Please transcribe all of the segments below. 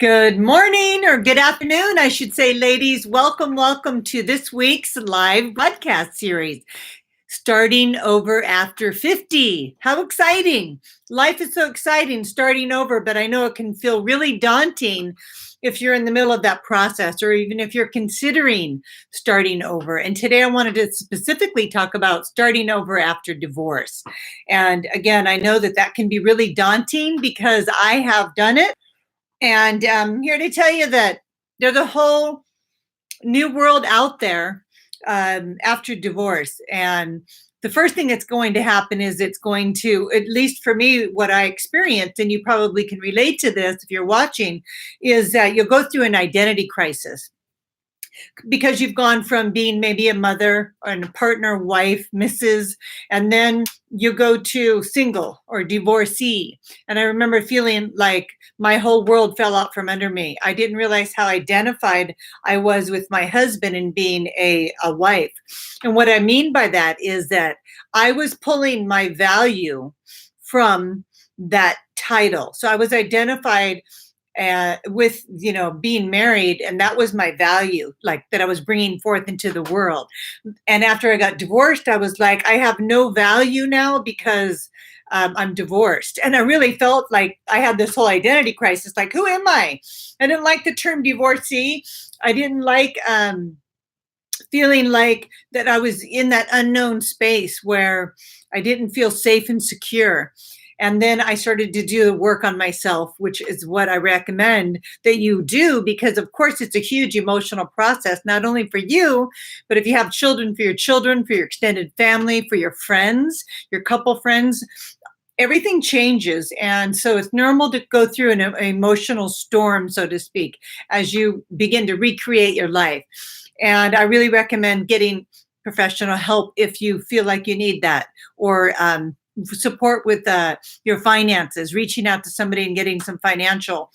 Good morning or good afternoon, I should say, ladies. Welcome to this week's live broadcast series, Starting Over After 50. How exciting! Life is so exciting starting over, but I know it can feel really daunting if you're in the middle of that process or even if you're considering starting over. And today I wanted to specifically talk about starting over after divorce. And again, I know that can be really daunting because I have done it. And I'm here to tell you that there's a whole new world out there after divorce. And the first thing that's going to happen is it's going to, at least for me, what I experienced, and you probably can relate to this if you're watching, is that you'll go through an identity crisis because you've gone from being maybe a mother and a partner, wife, Mrs., and then you go to single or divorcee. And I remember feeling like my whole world fell out from under me. I didn't realize how identified I was with my husband in being a wife. And what I mean by that is that I was pulling my value from that title. So I was identified with being married, and that was my value, like that I was bringing forth into the world. And after I got divorced, I was like, I have no value now because I'm divorced. And I really felt like I had this whole identity crisis, like, who am I didn't like the term divorcee. I didn't like feeling like that I was in that unknown space where I didn't feel safe and secure. And then I started to do the work on myself, which is what I recommend that you do, because of course it's a huge emotional process, not only for you, but if you have children, for your children, for your extended family, for your friends, your couple friends, everything changes. And so it's normal to go through an emotional storm, so to speak, as you begin to recreate your life. And I really recommend getting professional help if you feel like you need that, or support with your finances, reaching out to somebody and getting some financial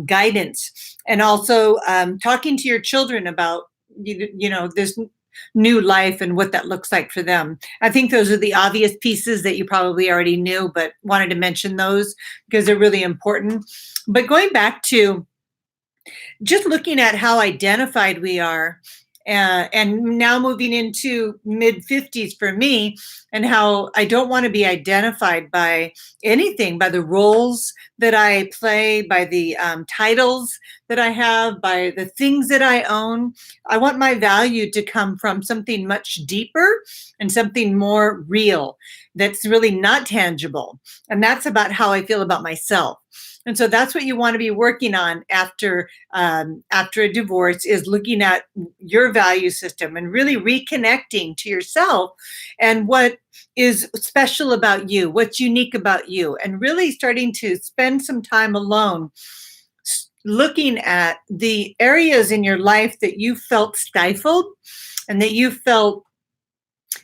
guidance, and also talking to your children about this new life and what that looks like for them. I think those are the obvious pieces that you probably already knew, but wanted to mention those because they're really important. But going back to just looking at how identified we are, and now moving into mid 50s for me, and how I don't want to be identified by anything, by the roles that I play, by the titles that I have, by the things that I own. I want my value to come from something much deeper and something more real that's really not tangible. And that's about how I feel about myself. And so that's what you want to be working on after a divorce, is looking at your value system and really reconnecting to yourself and what is special about you, what's unique about you, and really starting to spend some time alone looking at the areas in your life that you felt stifled and that you felt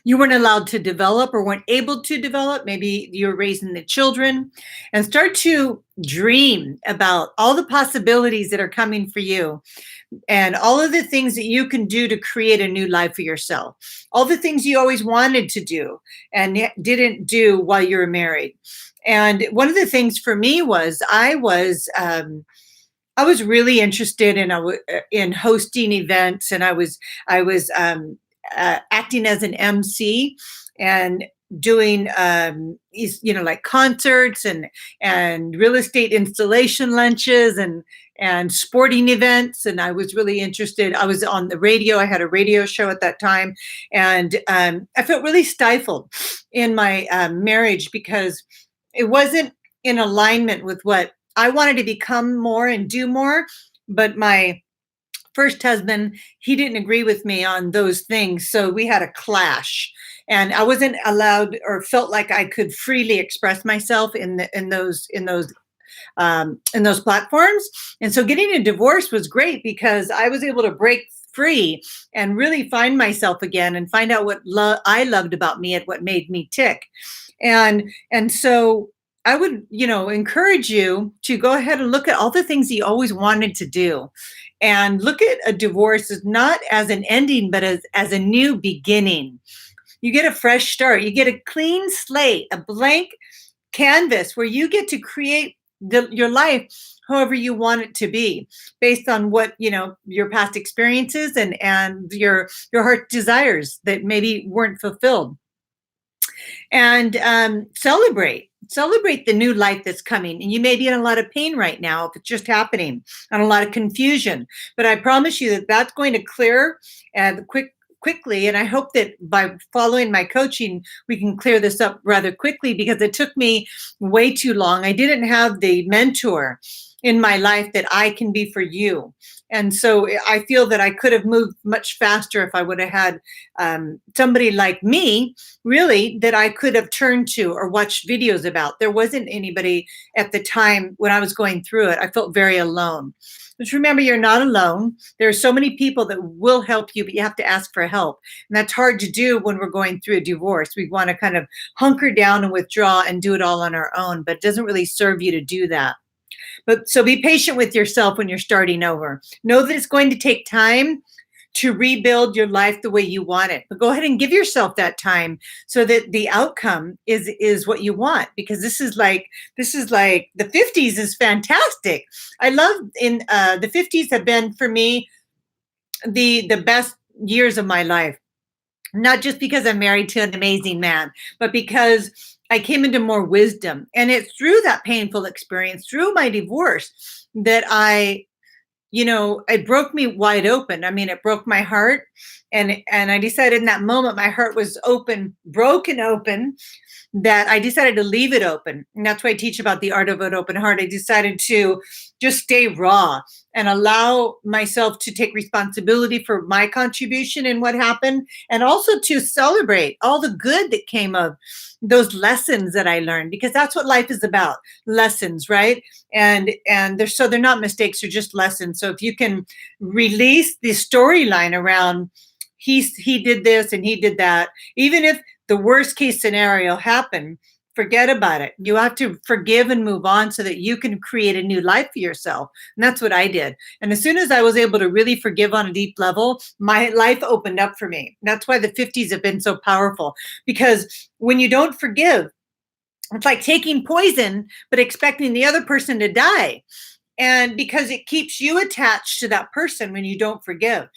you weren't allowed to develop or weren't able to develop. Maybe you're raising the children, and start to dream about all the possibilities that are coming for you and all of the things that you can do to create a new life for yourself. All the things you always wanted to do and didn't do while you were married. And one of the things for me was I was really interested in hosting events, and I was acting as an MC and doing like concerts and real estate installation lunches and sporting events. And I was really interested. I was on the radio. I had a radio show at that time, and I felt really stifled in my marriage because it wasn't in alignment with what I wanted to become more and do more. But my first husband, he didn't agree with me on those things. So we had a clash, and I wasn't allowed or felt like I could freely express myself in those platforms. And so getting a divorce was great because I was able to break free and really find myself again and find out what I loved about me and what made me tick. And so I would, encourage you to go ahead and look at all the things you always wanted to do, and look at a divorce as not as an ending, but as a new beginning. You get a fresh start. You get a clean slate, a blank canvas where you get to create your life however you want it to be, based on what your past experiences and your heart desires that maybe weren't fulfilled. And celebrate the new life that's coming. And you may be in a lot of pain right now if it's just happening, and a lot of confusion, but I promise you that that's going to clear quickly. And I hope that by following my coaching, we can clear this up rather quickly, because it took me way too long. I didn't have the mentor in my life that I can be for you. And so I feel that I could have moved much faster if I would have had somebody like me, really, that I could have turned to or watched videos about. There wasn't anybody at the time when I was going through it. I felt very alone. Just remember, you're not alone. There are so many people that will help you, but you have to ask for help. And that's hard to do when we're going through a divorce. We want to kind of hunker down and withdraw and do it all on our own, but it doesn't really serve you to do that. But so be patient with yourself when you're starting over. Know that it's going to take time to rebuild your life the way you want it. But go ahead and give yourself that time so that the outcome is what you want, because this is like the 50s is fantastic. I love in the 50s have been for me the best years of my life. Not just because I'm married to an amazing man, but because I came into more wisdom. And it's through that painful experience, through my divorce, that it broke me wide open. I mean, it broke my heart. And I decided in that moment, my heart was broken open, that I decided to leave it open. And that's why I teach about the art of an open heart. I decided to just stay raw and allow myself to take responsibility for my contribution in what happened, and also to celebrate all the good that came of those lessons that I learned, because that's what life is about, lessons, right? And they're not mistakes, they're just lessons. So if you can release the storyline around he did this and he did that, even if the worst case scenario happened, forget about it. You have to forgive and move on so that you can create a new life for yourself. And that's what I did. And as soon as I was able to really forgive on a deep level, my life opened up for me. That's why the 50s have been so powerful, because when you don't forgive, it's like taking poison, but expecting the other person to die. And because it keeps you attached to that person when you don't forgive.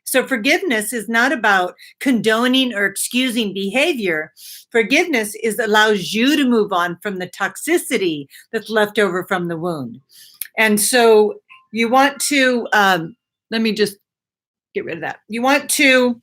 So forgiveness is not about condoning or excusing behavior. Forgiveness allows you to move on from the toxicity that's left over from the wound. And so you want to, let me just get rid of that. You want to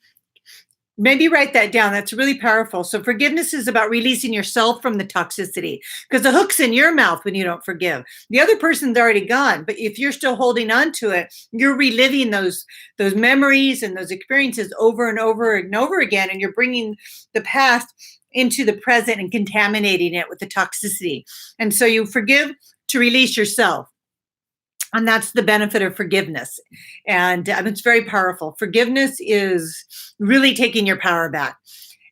maybe write that down. That's really powerful. So forgiveness is about releasing yourself from the toxicity, because the hook's in your mouth when you don't forgive. The other person's already gone, but if you're still holding on to it, you're reliving those memories and those experiences over and over and over again, and you're bringing the past into the present and contaminating it with the toxicity. And so you forgive to release yourself. And that's the benefit of forgiveness. And it's very powerful. Forgiveness is really taking your power back.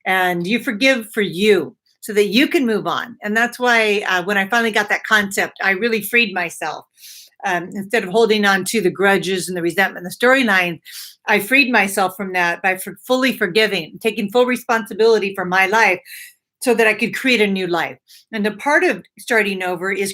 And you forgive for you so that you can move on. And that's why when I finally got that concept, I really freed myself. Instead of holding on to the grudges and the resentment, the storyline, I freed myself from that by fully forgiving, taking full responsibility for my life, so that I could create a new life. And the part of starting over is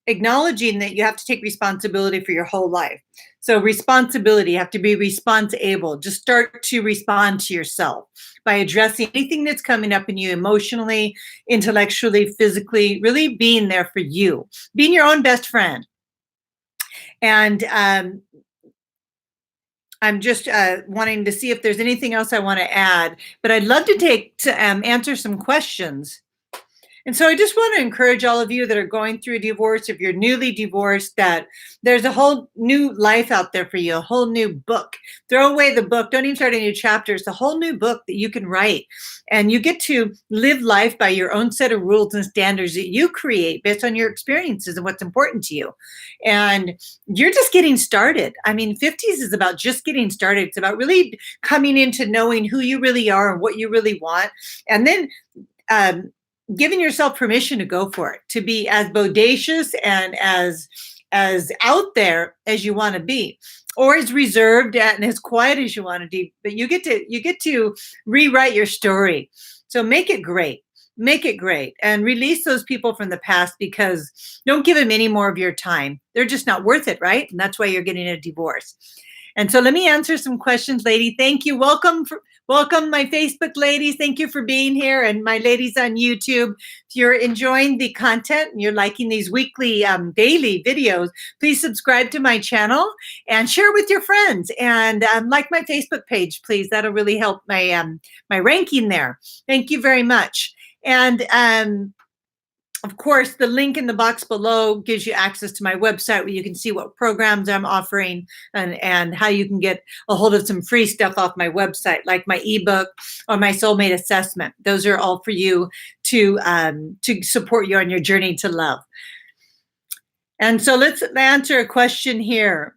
acknowledging that you have to take responsibility for your whole life. So responsibility, you have to be responsible. Just start to respond to yourself by addressing anything that's coming up in you emotionally, intellectually, physically, really being there for you, being your own best friend. And I'm just wanting to see if there's anything else I want to add, but I'd love to answer some questions. And so I just want to encourage all of you that are going through a divorce, if you're newly divorced, that there's a whole new life out there for you, a whole new book. Throw away the book. Don't even start a new chapter. It's a whole new book that you can write. And you get to live life by your own set of rules and standards that you create based on your experiences and what's important to you. And you're just getting started. I mean, 50s is about just getting started. It's about really coming into knowing who you really are and what you really want. And then giving yourself permission to go for it, to be as bodacious and as out there as you want to be, or as reserved and as quiet as you want to be. But you get to rewrite your story. So make it great. make it great and release those people from the past, because don't give them any more of your time. They're just not worth it, right? And that's why you're getting a divorce. And so let me answer some questions, lady. Thank you. Welcome, my Facebook ladies. Thank you for being here. And my ladies on YouTube, if you're enjoying the content and you're liking these weekly, daily videos, please subscribe to my channel and share with your friends. And like my Facebook page, please. That'll really help my ranking there. Thank you very much. And of course, the link in the box below gives you access to my website, where you can see what programs I'm offering and how you can get a hold of some free stuff off my website, like my ebook or my soulmate assessment. Those are all for you to support you on your journey to love. And so let's answer a question here.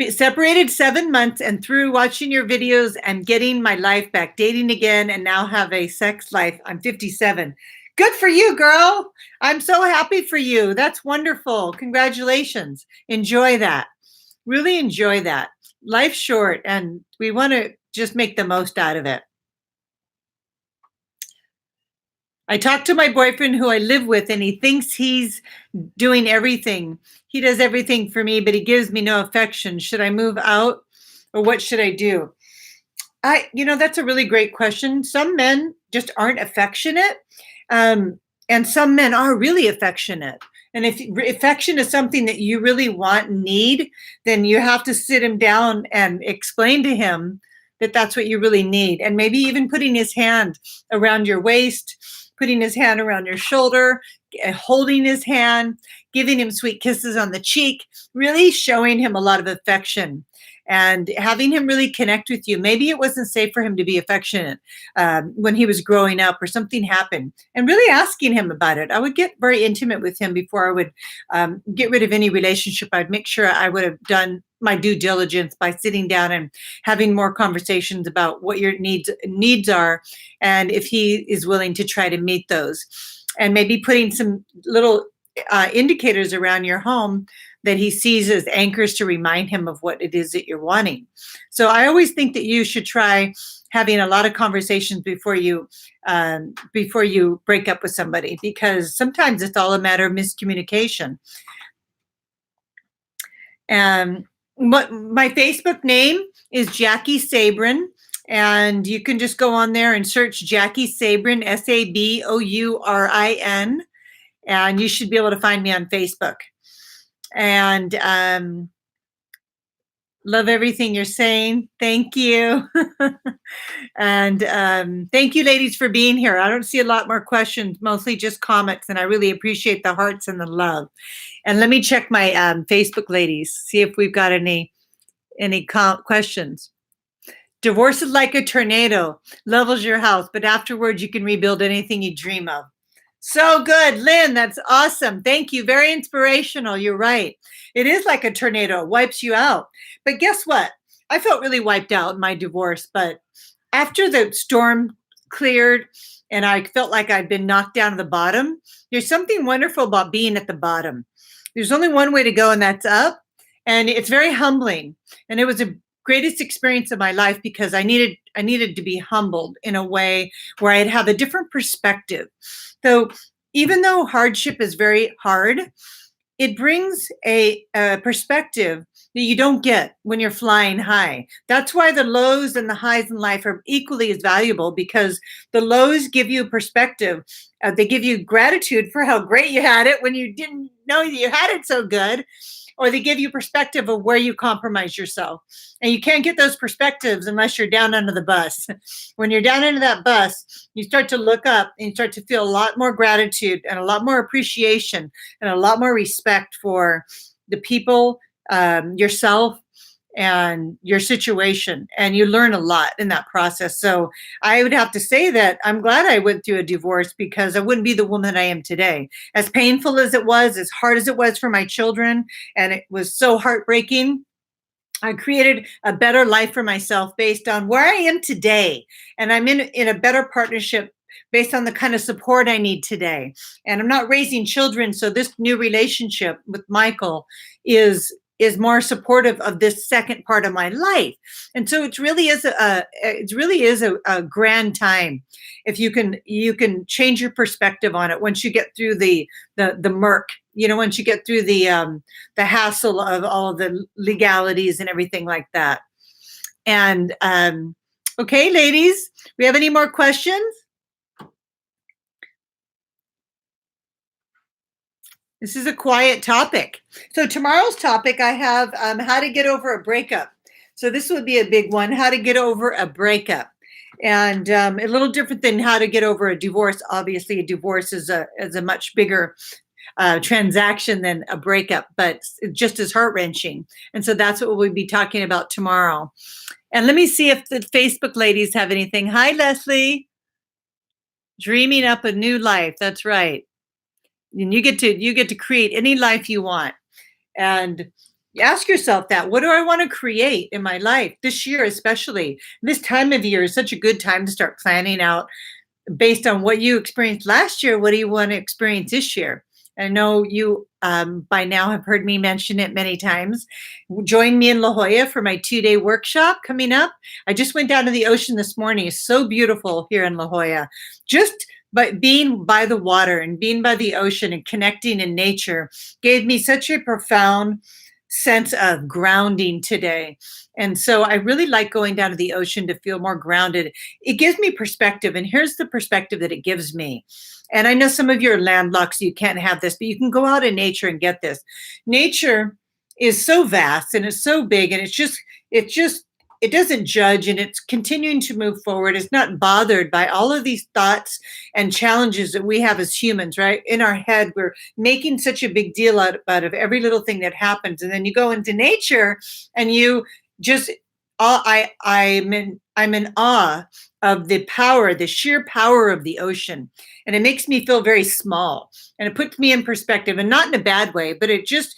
Separated 7 months, and through watching your videos, I'm getting my life back, dating again, and now have a sex life. I'm 57. Good for you, girl. I'm so happy for you. That's wonderful. Congratulations. Enjoy that. Really enjoy that. Life's short, and we want to just make the most out of it. I talked to my boyfriend, who I live with, and he thinks he's doing everything. He does everything for me, but he gives me no affection. Should I move out, or what should I do? That's a really great question. Some men just aren't affectionate, and some men are really affectionate. And if affection is something that you really want and need, then you have to sit him down and explain to him that that's what you really need. And maybe even putting his hand around your waist, putting his hand around your shoulder, holding his hand, giving him sweet kisses on the cheek, really showing him a lot of affection and having him really connect with you. Maybe it wasn't safe for him to be affectionate when he was growing up, or something happened, and really asking him about it. I would get very intimate with him before I would get rid of any relationship. I'd make sure I would have done my due diligence by sitting down and having more conversations about what your needs are, and if he is willing to try to meet those, and maybe putting some little indicators around your home that he sees as anchors to remind him of what it is that you're wanting. So I always think that you should try having a lot of conversations before you break up with somebody, because sometimes it's all a matter of miscommunication. And my Facebook name is Jaki Sabourin, and you can just go on there and search Jaki Sabourin, Sabourin, and you should be able to find me on Facebook. And love everything you're saying. Thank you. And thank you, ladies, for being here. I don't see a lot more questions, mostly just comments, and I really appreciate the hearts and the love. And let me check my Facebook ladies, see if we've got any questions. Divorce is like a tornado, levels your house, but afterwards you can rebuild anything you dream of. So good, Lynn, that's awesome. Thank you, very inspirational. You're right. It is like a tornado, it wipes you out. But guess what? I felt really wiped out in my divorce, but after the storm cleared and I felt like I'd been knocked down to the bottom, there's something wonderful about being at the bottom. There's only one way to go, and that's up. And it's very humbling. And it was the greatest experience of my life, because I needed to be humbled in a way where I'd have a different perspective. So even though hardship is very hard, it brings a perspective that you don't get when you're flying high. That's why the lows and the highs in life are equally as valuable, because the lows give you perspective. They give you gratitude for how great you had it when you didn't know you had it so good, or they give you perspective of where you compromise yourself. And you can't get those perspectives unless you're down under the bus. When you're down under that bus, you start to look up and you start to feel a lot more gratitude and a lot more appreciation and a lot more respect for the people, yourself, and your situation. And you learn a lot in that process. So I would have to say that I'm glad I went through a divorce, because I wouldn't be the woman I am today. As painful as it was, as hard as it was for my children, and it was so heartbreaking, I created a better life for myself based on where I am today. And I'm in a better partnership based on the kind of support I need today. And I'm not raising children, so this new relationship with Michael is is more supportive of this second part of my life. And so it really is a grand time if you can change your perspective on it once you get through the murk, once you get through the hassle of all of the legalities and everything like that. And okay, ladies, we have any more questions? This is a quiet topic. So tomorrow's topic, I have how to get over a breakup. So this would be a big one, how to get over a breakup. And a little different than how to get over a divorce. Obviously, a divorce is a much bigger transaction than a breakup, but just as heart-wrenching. And so that's what we'll be talking about tomorrow. And let me see if the Facebook ladies have anything. Hi, Leslie. Dreaming up a new life. That's right. And you get to create any life you want. And ask yourself that. What do I want to create in my life this year, especially? This time of year is such a good time to start planning out based on what you experienced last year. What do you want to experience this year? I know you by now have heard me mention it many times. Join me in La Jolla for my 2-day workshop coming up. I just went down to the ocean this morning. It's so beautiful here in La Jolla. Just being by the water and being by the ocean and connecting in nature gave me such a profound sense of grounding today. And so I really like going down to the ocean to feel more grounded. It gives me perspective. And here's the perspective that it gives me. And I know some of you are landlocked, so you can't have this, but you can go out in nature and get this. Nature is so vast and it's so big, and it doesn't judge, and it's continuing to move forward. It's not bothered by all of these thoughts and challenges that we have as humans, right? In our head, we're making such a big deal out of every little thing that happens. And then you go into nature and you just, I'm in awe of the power, the sheer power of the ocean. And it makes me feel very small, and it puts me in perspective, and not in a bad way, but it just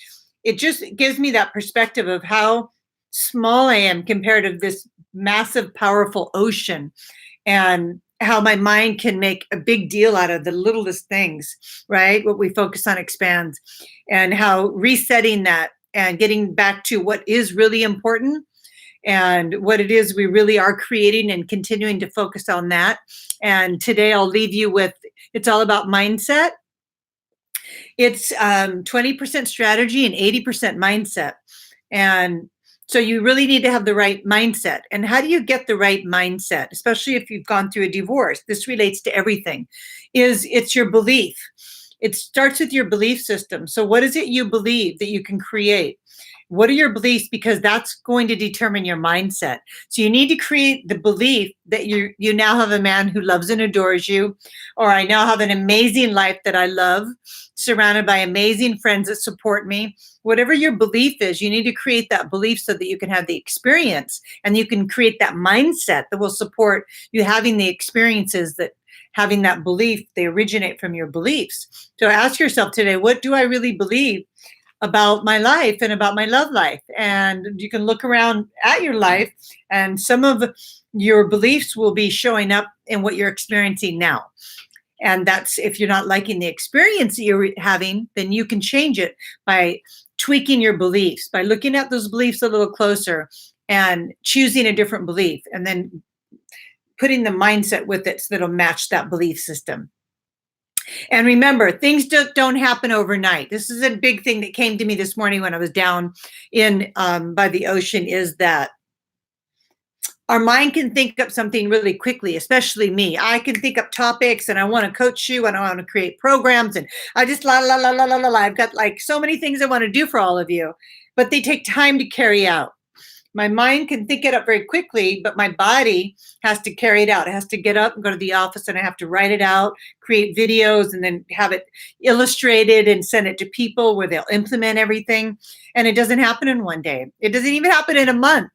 gives me that perspective of how small I am compared to this massive, powerful ocean, and how my mind can make a big deal out of the littlest things, right? What we focus on expands, and how resetting that and getting back to what is really important and what it is we really are creating, and continuing to focus on that. And today I'll leave you with, it's all about mindset. It's 20% strategy and 80% mindset. And so you really need to have the right mindset. And how do you get the right mindset, especially if you've gone through a divorce? This relates to everything. It's your belief. It starts with your belief system. So what is it you believe that you can create? What are your beliefs? Because that's going to determine your mindset. So you need to create the belief that you now have a man who loves and adores you, or I now have an amazing life that I love, surrounded by amazing friends that support me. Whatever your belief is, you need to create that belief so that you can have the experience, and you can create that mindset that will support you having the experiences that having that belief, they originate from your beliefs. So ask yourself today, what do I really believe about my life and about my love life? And you can look around at your life, and some of your beliefs will be showing up in what you're experiencing now. And that's, if you're not liking the experience that you're having, then you can change it by tweaking your beliefs, by looking at those beliefs a little closer and choosing a different belief, and then putting the mindset with it so that it'll match that belief system. And remember, things don't happen overnight. This is a big thing that came to me this morning when I was down in by the ocean, is that our mind can think up something really quickly, especially me. I can think up topics, and I want to coach you, and I want to create programs, and I just la la la la la la. I've got like so many things I want to do for all of you, but they take time to carry out. My mind can think it up very quickly, but my body has to carry it out. It has to get up and go to the office, and I have to write it out, create videos, and then have it illustrated and send it to people where they'll implement everything. And it doesn't happen in one day. It doesn't even happen in a month.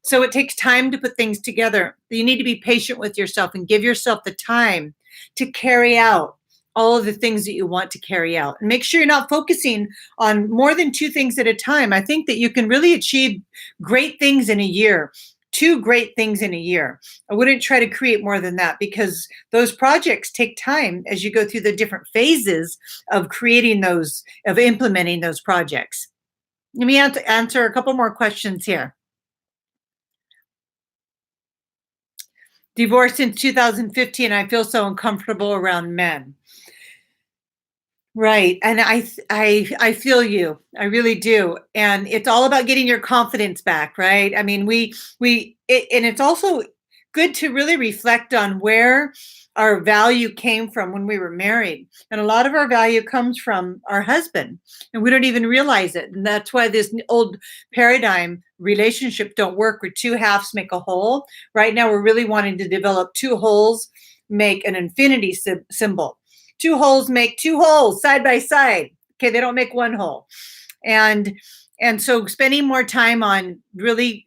So it takes time to put things together. You need to be patient with yourself and give yourself the time to carry out all of the things that you want to carry out. And make sure you're not focusing on more than 2 things at a time. I think that you can really achieve great things in a year, 2 great things in a year. I wouldn't try to create more than that, because those projects take time as you go through the different phases of creating those, of implementing those projects. Let me answer a couple more questions here. Divorced in 2015. I feel so uncomfortable around men. Right. And I feel you. I really do. And it's all about getting your confidence back, right? I mean, and it's also good to really reflect on where our value came from when we were married. And a lot of our value comes from our husband, and we don't even realize it. And that's why this old paradigm relationship don't work where two halves make a whole. Right now, we're really wanting to develop two wholes, make an infinity symbol. Two holes make two holes side by side. Okay, they don't make one hole. And so spending more time on really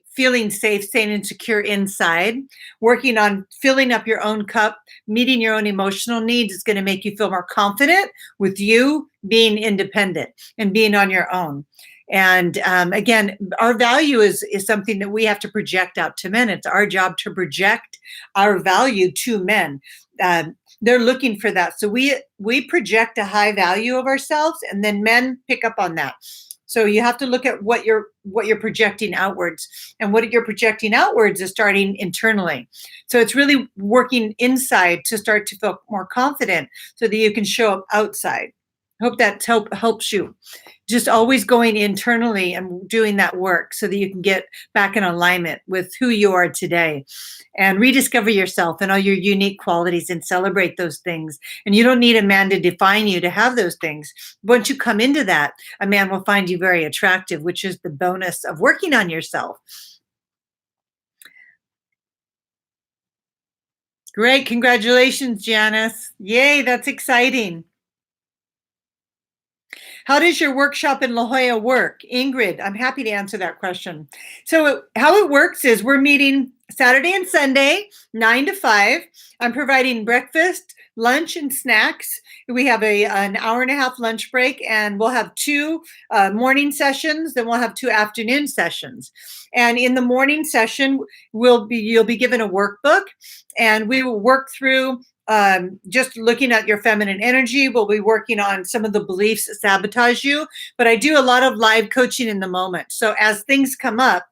feeling safe, staying insecure inside, working on filling up your own cup, meeting your own emotional needs is going to make you feel more confident with you being independent and being on your own. And again, our value is something that we have to project out to men. It's our job to project our value to men. They're looking for that. So we project a high value of ourselves, and then men pick up on that. So you have to look at what you're projecting outwards, and what you're projecting outwards is starting internally. So it's really working inside to start to feel more confident so that you can show up outside. Hope that helps you. Just always going internally and doing that work so that you can get back in alignment with who you are today and rediscover yourself and all your unique qualities and celebrate those things. And you don't need a man to define you to have those things. Once you come into that, a man will find you very attractive, which is the bonus of working on yourself. Great. Congratulations, Janice. Yay, that's exciting. How does your workshop in La Jolla work? Ingrid, I'm happy to answer that question. So how it works is we're meeting Saturday and Sunday, 9 to 5. I'm providing breakfast, lunch, and snacks. We have an hour and a half lunch break, and we'll have two morning sessions, then we'll have two afternoon sessions. And in the morning session, you'll be given a workbook, and we will work through just looking at your feminine energy. We'll be working on some of the beliefs that sabotage you, but I do a lot of live coaching in the moment. So as things come up,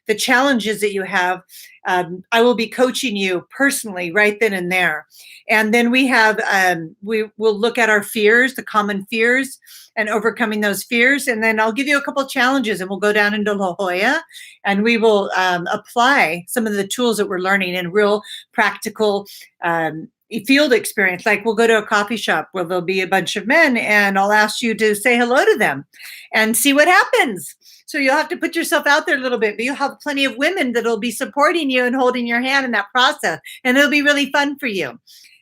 the challenges that you have, I will be coaching you personally right then and there. And then we will look at our fears, the common fears, and overcoming those fears. And then I'll give you a couple of challenges, and we'll go down into La Jolla, and we will apply some of the tools that we're learning in real practical field experience. Like we'll go to a coffee shop where there'll be a bunch of men, and I'll ask you to say hello to them and see what happens. So you'll have to put yourself out there a little bit, but you'll have plenty of women that'll be supporting you and holding your hand in that process. And it'll be really fun for you.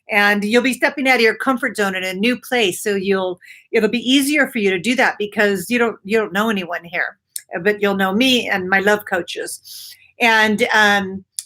And you'll be stepping out of your comfort zone in a new place. So it'll be easier for you to do that because you don't know anyone here, but you'll know me and my love coaches. And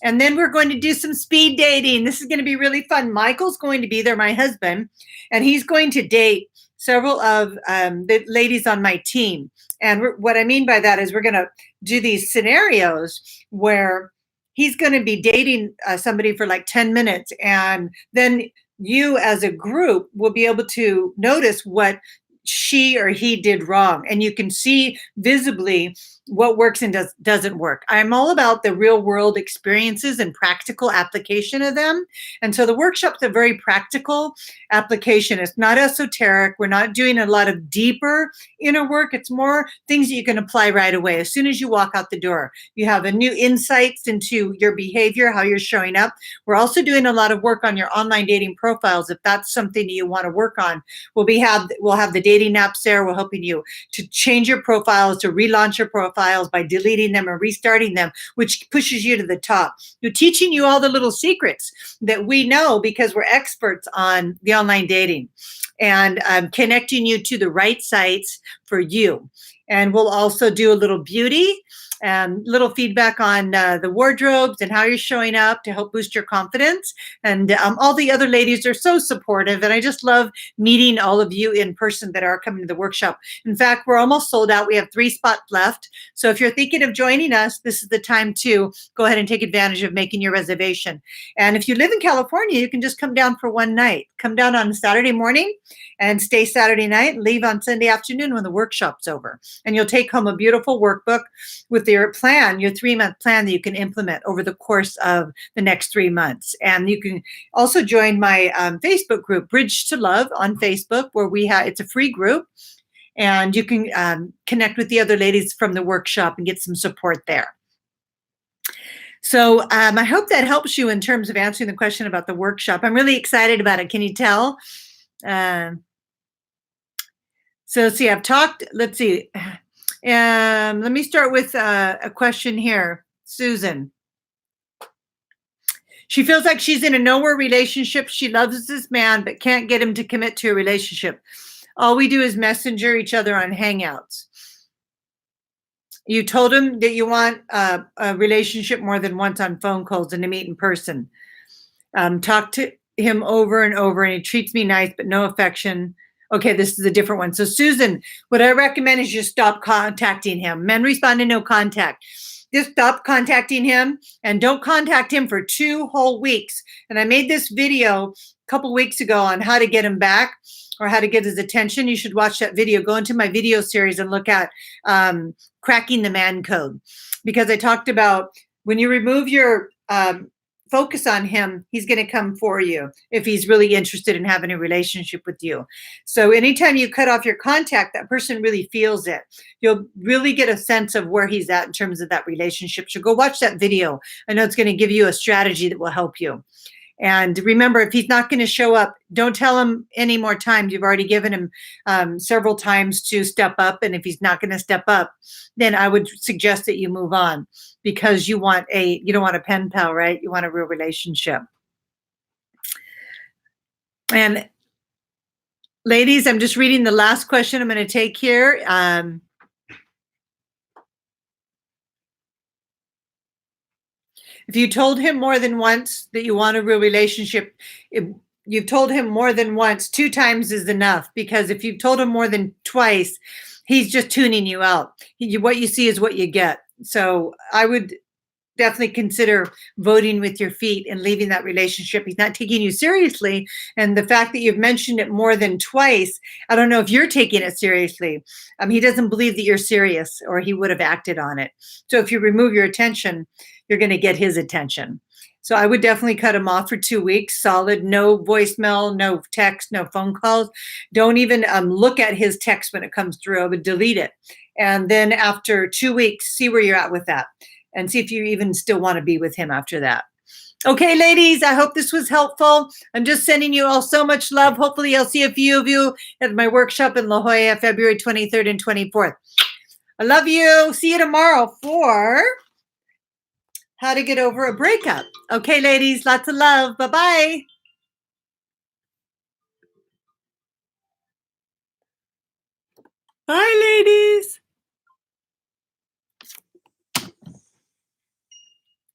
then we're going to do some speed dating. This is going to be really fun. Michael's going to be there, my husband, and he's going to date several of the ladies on my team. And what I mean by that is we're going to do these scenarios where he's going to be dating somebody for like 10 minutes. And then you as a group will be able to notice what she or he did wrong. And you can see visibly what works and doesn't work. I'm all about the real world experiences and practical application of them. And so the workshop's a very practical application. It's not esoteric. We're not doing a lot of deeper inner work. It's more things that you can apply right away. As soon as you walk out the door, you have a new insights into your behavior, how you're showing up. We're also doing a lot of work on your online dating profiles. If that's something you want to work on, we'll have the dating apps there. We're helping you to change your profiles, to relaunch your profiles by deleting them and restarting them, which pushes you to the top. We're teaching you all the little secrets that we know because we're experts on the online dating, and connecting you to the right sites for you. And we'll also do a little beauty little feedback on the wardrobes and how you're showing up to help boost your confidence. And all the other ladies are so supportive. And I just love meeting all of you in person that are coming to the workshop. In fact, we're almost sold out. We have 3 spots left. So if you're thinking of joining us, this is the time to go ahead and take advantage of making your reservation. And if you live in California, you can just come down for one night. Come down on Saturday morning and stay Saturday night and leave on Sunday afternoon when the workshop's over. And you'll take home a beautiful workbook with your plan, your 3-month plan that you can implement over the course of the next 3 months. And you can also join my Facebook group, Bridge to Love, on Facebook, where it's a free group. And you can connect with the other ladies from the workshop and get some support there. So I hope that helps you in terms of answering the question about the workshop. I'm really excited about it. Can you tell? So see, I've talked, let's see. Let me start with a question here. Susan. She feels like she's in a nowhere relationship. She loves this man, but can't get him to commit to a relationship. All we do is messenger each other on Hangouts. You told him that you want a relationship more than once on phone calls and to meet in person. Talk to him over and over, and he treats me nice, but no affection. Okay, this is a different one. So Susan, what I recommend is you stop contacting him. Men respond to no contact. Just stop contacting him and don't contact him for 2 whole weeks. And I made this video a couple weeks ago on how to get him back or how to get his attention. You should watch that video. Go into my video series and look at cracking the man code, because I talked about when you remove your focus on him, he's going to come for you if he's really interested in having a relationship with you. So anytime you cut off your contact, that person really feels it. You'll really get a sense of where he's at in terms of that relationship. So go watch that video. I know it's going to give you a strategy that will help you. And remember, if he's not going to show up, don't tell him any more times. You've already given him several times to step up. And if he's not going to step up, then I would suggest that you move on, because you don't want a pen pal, right? You want a real relationship. And ladies, I'm just reading the last question I'm going to take here. If you told him more than once that you want a real relationship, you've told him more than once, 2 times is enough, because if you've told him more than twice, he's just tuning you out. What you see is what you get. So I would definitely consider voting with your feet and leaving that relationship. He's not taking you seriously. And the fact that you've mentioned it more than twice, I don't know if you're taking it seriously. He doesn't believe that you're serious, or he would have acted on it. So if you remove your attention, you're going to get his attention. So I would definitely cut him off for 2 weeks, solid, no voicemail, no text, no phone calls. Don't even look at his text when it comes through. I would delete it. And then after 2 weeks, see where you're at with that and see if you even still want to be with him after that. Okay, ladies, I hope this was helpful. I'm just sending you all so much love. Hopefully I'll see a few of you at my workshop in La Jolla, February 23rd and 24th. I love you. See you tomorrow for how to get over a breakup. Okay, ladies, lots of love. Bye-bye. Bye, ladies.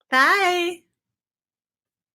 Bye.